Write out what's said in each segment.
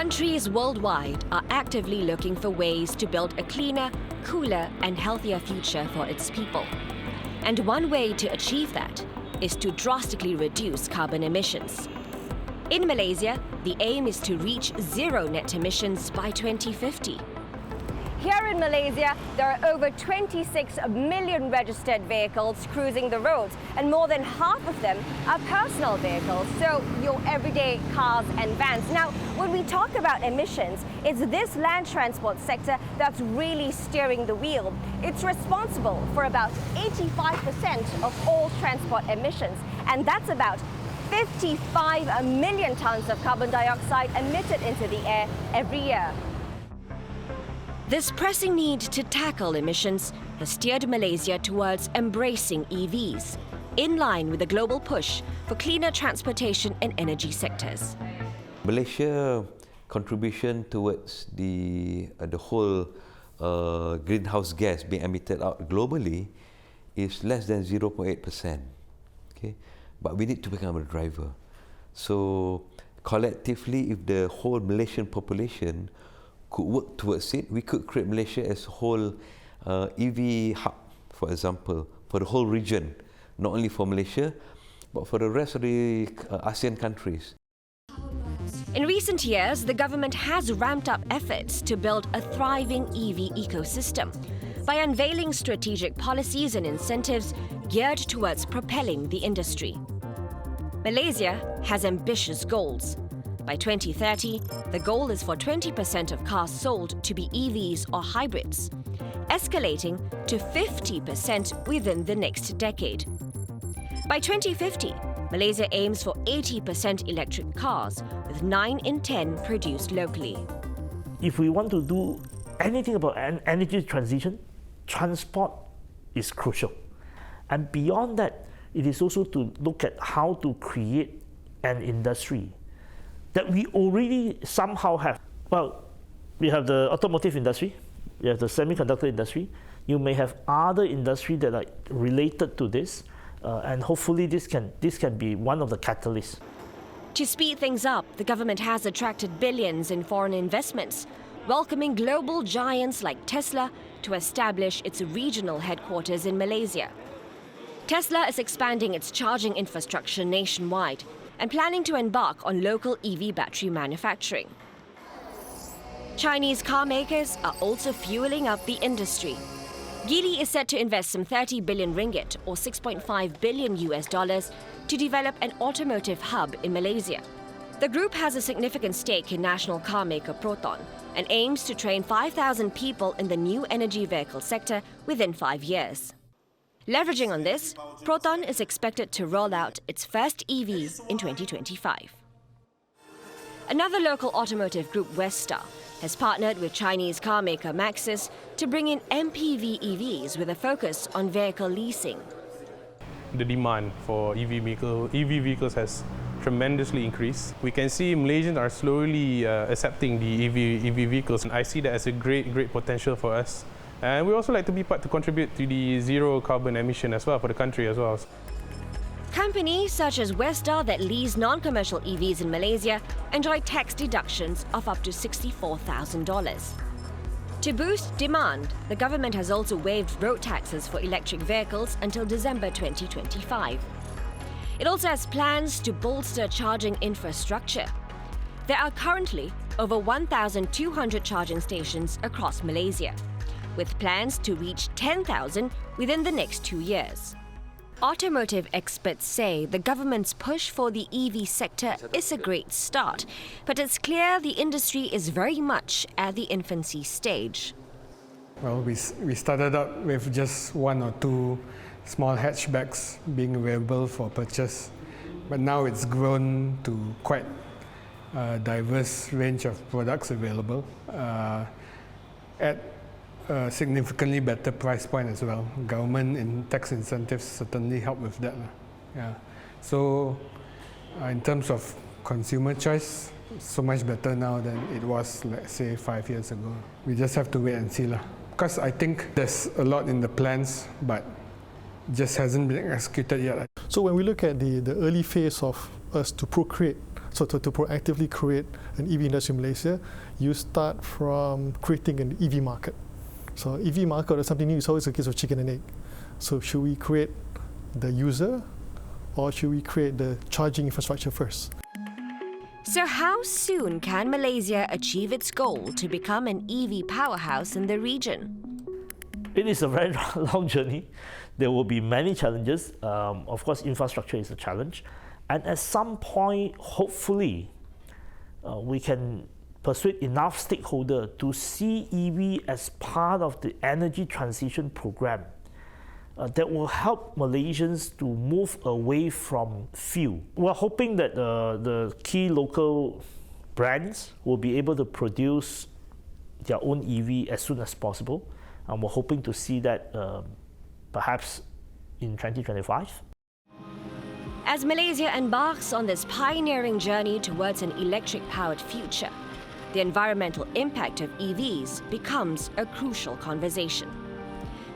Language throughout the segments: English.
Countries worldwide are actively looking for ways to build a cleaner, cooler and healthier future for its people. And one way to achieve that is to drastically reduce carbon emissions. In Malaysia, the aim is to reach zero net emissions by 2050. Here in Malaysia, there are over 26 million registered vehicles cruising the roads, and more than half of them are personal vehicles, so your everyday cars and vans. Now, when we talk about emissions, it's this land transport sector that's really steering the wheel. It's responsible for about 85% of all transport emissions, and that's about 55 million tons of carbon dioxide emitted into the air every year. This pressing need to tackle emissions has steered Malaysia towards embracing EVs, in line with the global push for cleaner transportation and energy sectors. Malaysia's contribution towards the whole greenhouse gas being emitted out globally is less than 0.8%. Okay? But we need to become a driver. So collectively, if the whole Malaysian population could work towards it, we could create Malaysia as a whole EV hub, for example, for the whole region, not only for Malaysia, but for the rest of the ASEAN countries. In recent years, the government has ramped up efforts to build a thriving EV ecosystem by unveiling strategic policies and incentives geared towards propelling the industry. Malaysia has ambitious goals. By 2030, the goal is for 20% of cars sold to be EVs or hybrids, escalating to 50% within the next decade. By 2050, Malaysia aims for 80% electric cars, with 9 in 10 produced locally. If we want to do anything about an energy transition, transport is crucial. And beyond that, it is also to look at how to create an industry that we already somehow have. Well, we have the automotive industry, we have the semiconductor industry. You may have other industries that are related to this, and hopefully this can be one of the catalysts. To speed things up, the government has attracted billions in foreign investments, welcoming global giants like Tesla to establish its regional headquarters in Malaysia. Tesla is expanding its charging infrastructure nationwide and planning to embark on local EV battery manufacturing. Chinese car makers are also fueling up the industry. Geely is set to invest some 30 billion ringgit or $6.5 billion to develop an automotive hub in Malaysia. The group has a significant stake in national car maker Proton and aims to train 5,000 people in the new energy vehicle sector within 5 years. Leveraging on this, Proton is expected to roll out its first EV in 2025. Another local automotive group, Westar, has partnered with Chinese car maker Maxus to bring in MPV EVs with a focus on vehicle leasing. The demand for EV vehicles has tremendously increased. We can see Malaysians are slowly accepting the EV vehicles, and I see that as a great potential for us. And we also like to be part to contribute to the zero carbon emission as well for the country as well. Companies such as Westar that lease non-commercial EVs in Malaysia enjoy tax deductions of up to $64,000. To boost demand, the government has also waived road taxes for electric vehicles until December 2025. It also has plans to bolster charging infrastructure. There are currently over 1,200 charging stations across Malaysia, with plans to reach 10,000 within the next 2 years. Automotive experts say the government's push for the EV sector is a great start, but it's clear the industry is very much at the infancy stage. Well, we started out with just 1 or 2 small hatchbacks being available for purchase, but now it's grown to quite a diverse range of products available at a significantly better price point as well. Government and tax incentives certainly help with that. Yeah. So in terms of consumer choice, so much better now than it was, let's say, 5 years ago. We just have to wait and see. Because I think there's a lot in the plans, but just hasn't been executed yet. So when we look at the early phase of us to procreate So to proactively create an EV industry in Malaysia, you start from creating an EV market. So EV market is something new. It's always a case of chicken and egg. So should we create the user, or should we create the charging infrastructure first? So how soon can Malaysia achieve its goal to become an EV powerhouse in the region? It is a very long journey. There will be many challenges. Of course, infrastructure is a challenge. And at some point, hopefully, we can persuade enough stakeholders to see EV as part of the energy transition program that will help Malaysians to move away from fuel. We're hoping that the key local brands will be able to produce their own EV as soon as possible. And we're hoping to see that perhaps in 2025. As Malaysia embarks on this pioneering journey towards an electric-powered future, the environmental impact of EVs becomes a crucial conversation.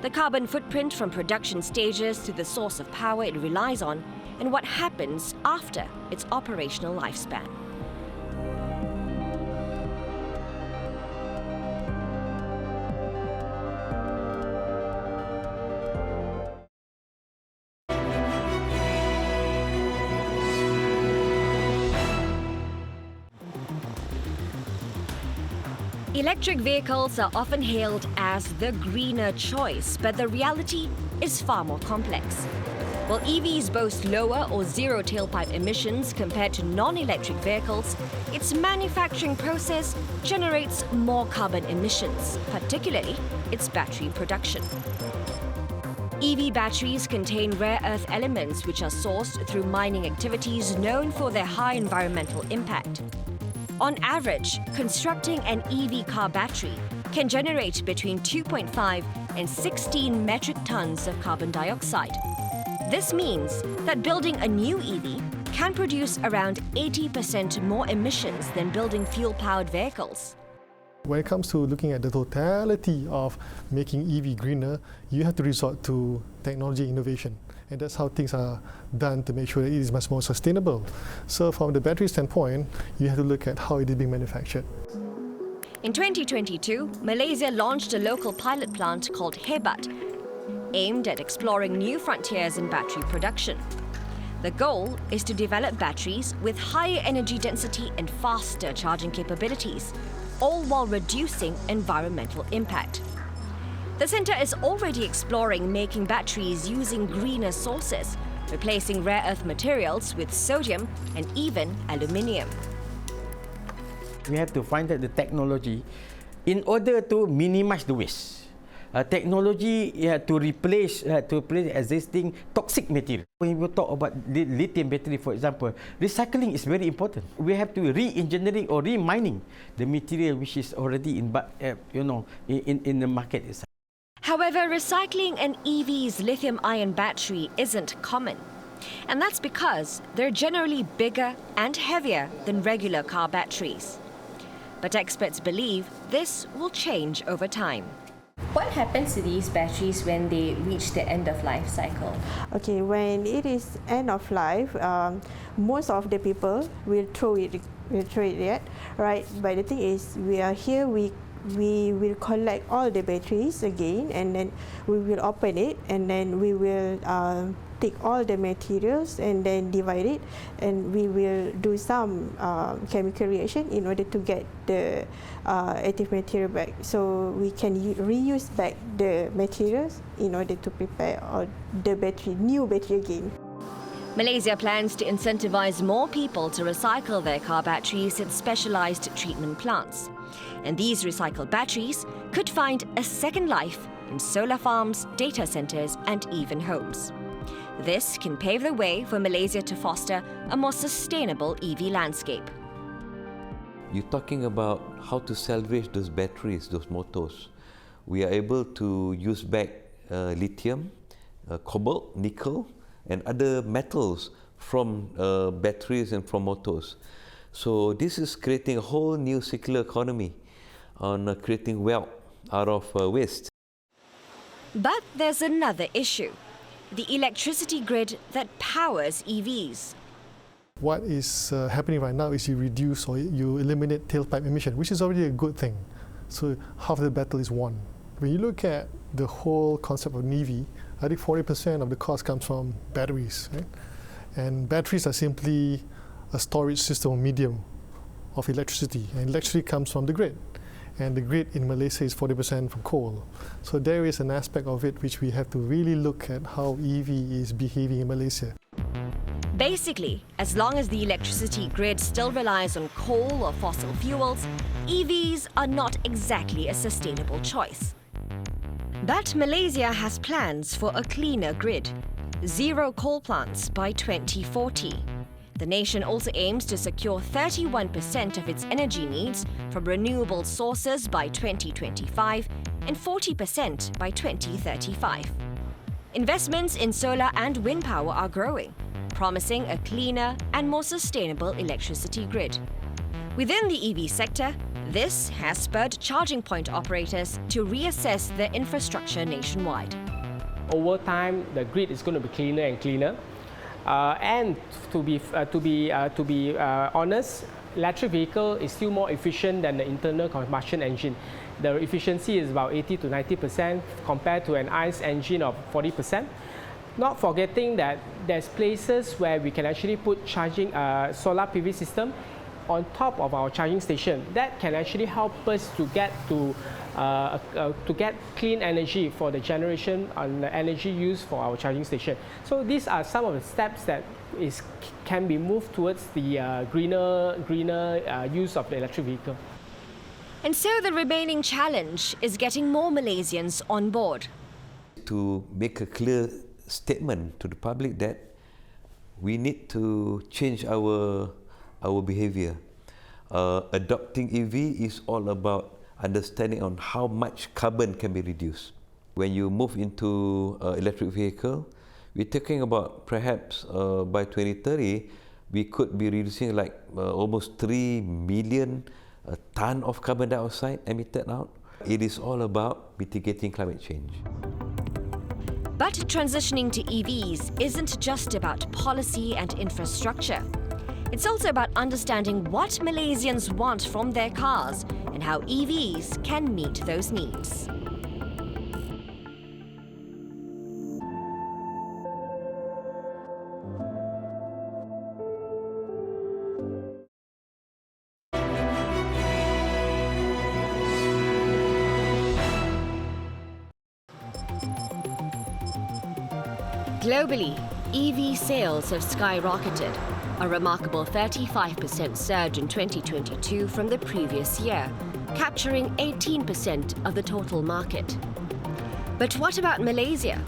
The carbon footprint from production stages to the source of power it relies on, and what happens after its operational lifespan. Electric vehicles are often hailed as the greener choice, but the reality is far more complex. While EVs boast lower or zero tailpipe emissions compared to non-electric vehicles, its manufacturing process generates more carbon emissions, particularly its battery production. EV batteries contain rare earth elements which are sourced through mining activities known for their high environmental impact. On average, constructing an EV car battery can generate between 2.5 and 16 metric tons of carbon dioxide. This means that building a new EV can produce around 80% more emissions than building fuel-powered vehicles. When it comes to looking at the totality of making EV greener, you have to resort to technology innovation. And that's how things are done to make sure that it is much more sustainable. So from the battery standpoint, you have to look at how it is being manufactured. In 2022, Malaysia launched a local pilot plant called Hebat, aimed at exploring new frontiers in battery production. The goal is to develop batteries with higher energy density and faster charging capabilities, all while reducing environmental impact. The centre is already exploring making batteries using greener sources, replacing rare earth materials with sodium and even aluminium. We have to find out the technology in order to minimize the waste. Technology to replace existing toxic material. When we talk about the lithium battery, for example, recycling is very important. We have to re-engineering or re-mining the material which is already in the market itself. However, recycling an EV's lithium-ion battery isn't common. And that's because they're generally bigger and heavier than regular car batteries. But experts believe this will change over time. What happens to these batteries when they reach the end of life cycle? Okay, when it is end of life, most of the people will throw it yet, right? But the thing is, we are here, we will collect all the batteries again, and then we will open it, and then we will take all the materials and then divide it, and we will do some chemical reaction in order to get the active material back. So we can reuse back the materials in order to prepare all the new battery again. Malaysia plans to incentivize more people to recycle their car batteries at specialized treatment plants. And these recycled batteries could find a second life in solar farms, data centers, and even homes. This can pave the way for Malaysia to foster a more sustainable EV landscape. You're talking about how to salvage those batteries, those motors. We are able to use back lithium, cobalt, nickel, and other metals from batteries and from motors. So this is creating a whole new circular economy on creating wealth out of waste. But there's another issue: the electricity grid that powers EVs. What is happening right now is you reduce or you eliminate tailpipe emission, which is already a good thing. So half the battle is won. When you look at the whole concept of an EV, I think 40% of the cost comes from batteries, right? And batteries are simply a storage system or medium of electricity, and electricity comes from the grid. And the grid in Malaysia is 40% from coal. So there is an aspect of it which we have to really look at how EV is behaving in Malaysia. Basically, as long as the electricity grid still relies on coal or fossil fuels, EVs are not exactly a sustainable choice. But Malaysia has plans for a cleaner grid. 0 coal plants by 2040. The nation also aims to secure 31% of its energy needs from renewable sources by 2025 and 40% by 2035. Investments in solar and wind power are growing, promising a cleaner and more sustainable electricity grid. Within the EV sector, this has spurred charging point operators to reassess their infrastructure nationwide. Over time, the grid is going to be cleaner and cleaner. And to be honest, electric vehicle is still more efficient than the internal combustion engine. The efficiency is about 80 to 90% compared to an ICE engine of 40%. Not forgetting that there's places where we can actually put charging solar PV system on top of our charging station. That can actually help us to get clean energy for the generation and the energy used for our charging station. So these are some of the steps that can be moved towards the greener use of the electric vehicle. And so the remaining challenge is getting more Malaysians on board. To make a clear statement to the public that we need to change our behavior. Adopting EV is all about understanding on how much carbon can be reduced. When you move into electric vehicle, we're talking about perhaps by 2030, we could be reducing like almost 3 million ton of carbon dioxide emitted out. It is all about mitigating climate change. But transitioning to EVs isn't just about policy and infrastructure. It's also about understanding what Malaysians want from their cars and how EVs can meet those needs. Globally, EV sales have skyrocketed, a remarkable 35% surge in 2022 from the previous year, capturing 18% of the total market. But what about Malaysia?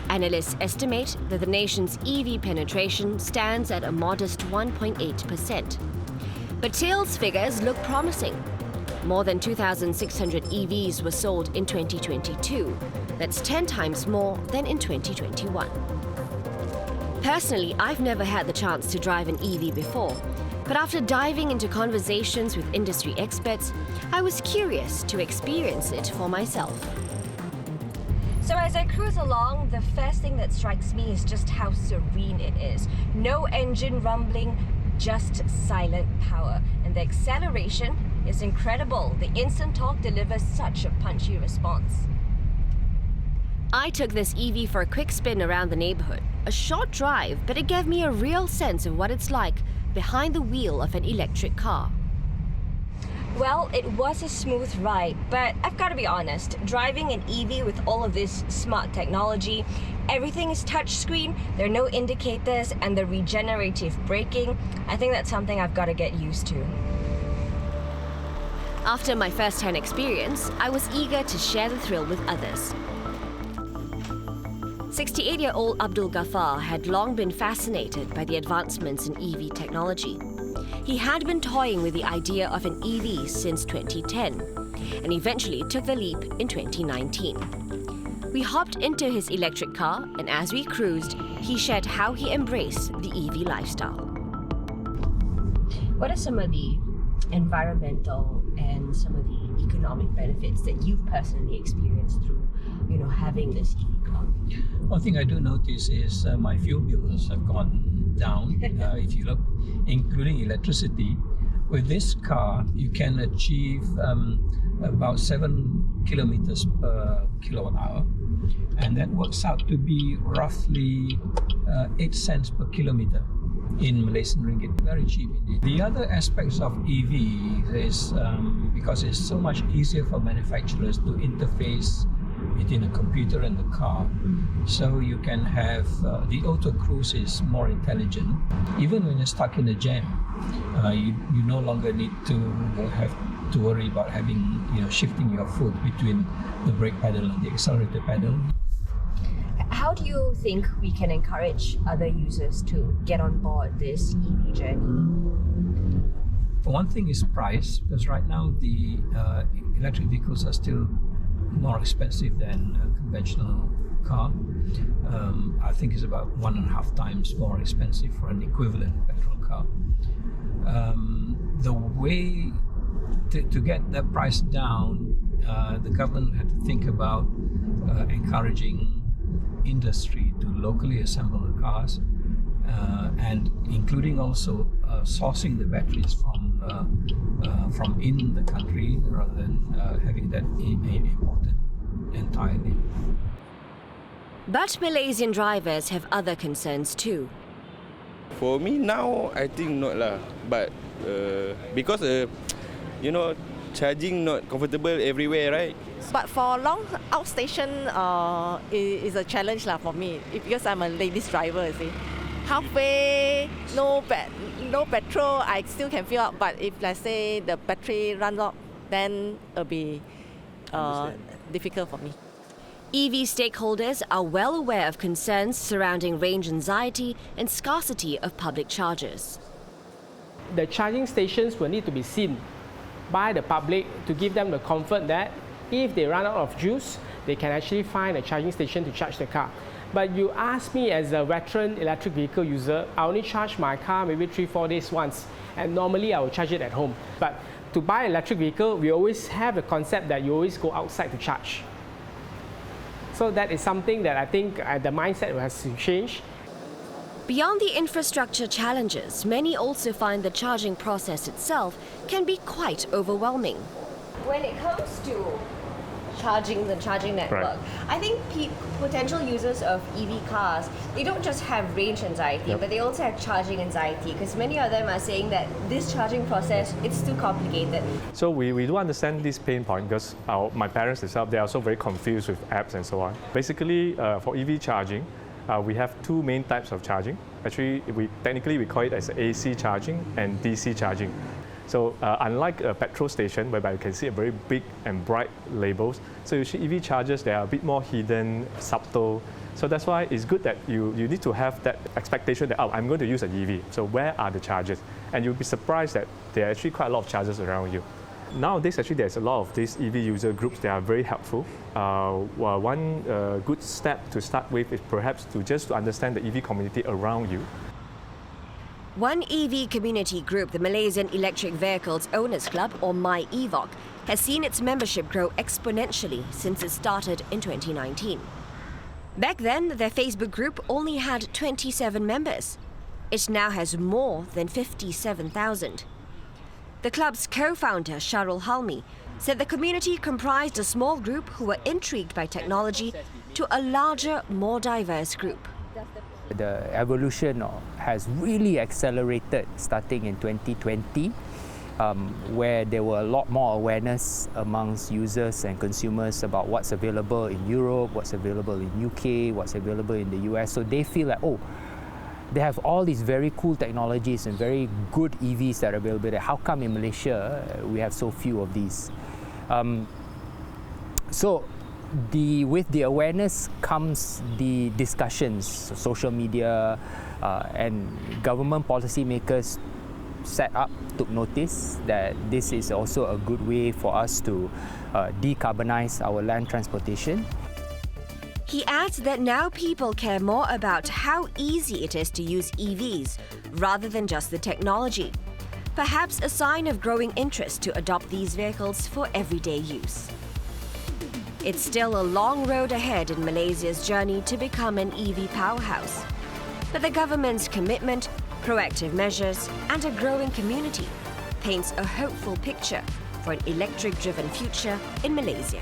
Analysts estimate that the nation's EV penetration stands at a modest 1.8%. But sales figures look promising. More than 2,600 EVs were sold in 2022. That's 10 times more than in 2021. Personally, I've never had the chance to drive an EV before, but after diving into conversations with industry experts, I was curious to experience it for myself. So as I cruise along, the first thing that strikes me is just how serene it is. No engine rumbling, just silent power. And the acceleration is incredible. The instant torque delivers such a punchy response. I took this EV for a quick spin around the neighborhood. A short drive, but it gave me a real sense of what it's like behind the wheel of an electric car. Well, it was a smooth ride, but I've got to be honest, driving an EV with all of this smart technology, everything is touchscreen, there are no indicators, and the regenerative braking, I think that's something I've got to get used to. After my first-hand experience, I was eager to share the thrill with others. 68-year-old Abdul Ghaffar had long been fascinated by the advancements in EV technology. He had been toying with the idea of an EV since 2010 and eventually took the leap in 2019. We hopped into his electric car, and as we cruised, he shared how he embraced the EV lifestyle. What are some of the environmental and some of the economic benefits that you've personally experienced through, having this EV car? One thing I do notice is my fuel bills have gone down. If you look, including electricity, with this car you can achieve about 7 kilometers per kilowatt hour, and that works out to be roughly 8 cents per kilometer in Malaysian ringgit. Very cheap indeed. The other aspects of EV is because it's so much easier for manufacturers to interface between a computer and the car. So you can have the auto cruise is more intelligent. Even when you're stuck in a jam, you no longer need to have to worry about shifting your foot between the brake pedal and the accelerator pedal. How do you think we can encourage other users to get on board this EV journey? For one thing is price, because right now the electric vehicles are still more expensive than a conventional car. I think it's about 1.5 times more expensive for an equivalent petrol car. The way to get that price down, the government had to think about encouraging industry to locally assemble the cars, and including also sourcing the batteries from in the country rather than having that imported entirely. But Malaysian drivers have other concerns too. For me now, I think not lah. But because charging not comfortable everywhere, right? But for long outstation, is a challenge lah for me because I'm a ladies driver. You see, halfway no petrol, I still can fill up. But if let's say the battery runs out, then it'll be difficult for me. EV stakeholders are well aware of concerns surrounding range anxiety and scarcity of public chargers. The charging stations will need to be seen by the public to give them the comfort that if they run out of juice, they can actually find a charging station to charge the car. But you ask me as a veteran electric vehicle user, I only charge my car maybe 3-4 days once, and normally I will charge it at home. But to buy an electric vehicle, we always have the concept that you always go outside to charge. So that is something that I think the mindset has to change. Beyond the infrastructure challenges, many also find the charging process itself can be quite overwhelming. When it comes to the charging network, right. I think potential users of EV cars, they don't just have range anxiety, but they also have charging anxiety, because many of them are saying that this charging process, it's too complicated. So we do understand this pain point because my parents themselves, they are also very confused with apps and so on. Basically, for EV charging, we have two main types of charging. Actually, we call it as AC charging and DC charging. So unlike a petrol station, whereby you can see a very big and bright labels, so usually EV chargers, they are a bit more hidden, subtle. So that's why it's good that you need to have that expectation that, I'm going to use an EV. So where are the chargers? And you'll be surprised that there are actually quite a lot of chargers around you. Nowadays, actually, there's a lot of these EV user groups that are very helpful. One good step to start with is perhaps to understand the EV community around you. One EV community group, the Malaysian Electric Vehicles Owners Club, or MyEVOC, has seen its membership grow exponentially since it started in 2019. Back then, their Facebook group only had 27 members. It now has more than 57,000. The club's co-founder, Sharul Halmi, said the community comprised a small group who were intrigued by technology to a larger, more diverse group. The evolution has really accelerated starting in 2020, where there were a lot more awareness amongst users and consumers about what's available in Europe, what's available in UK, what's available in the US. So they feel like, they have all these very cool technologies and very good EVs that are available there. How come in Malaysia we have so few of these? With the awareness comes the discussions. Social media and government policymakers took notice that this is also a good way for us to decarbonize our land transportation. He adds that now people care more about how easy it is to use EVs rather than just the technology. Perhaps a sign of growing interest to adopt these vehicles for everyday use. It's still a long road ahead in Malaysia's journey to become an EV powerhouse. But the government's commitment, proactive measures, and a growing community paints a hopeful picture for an electric-driven future in Malaysia.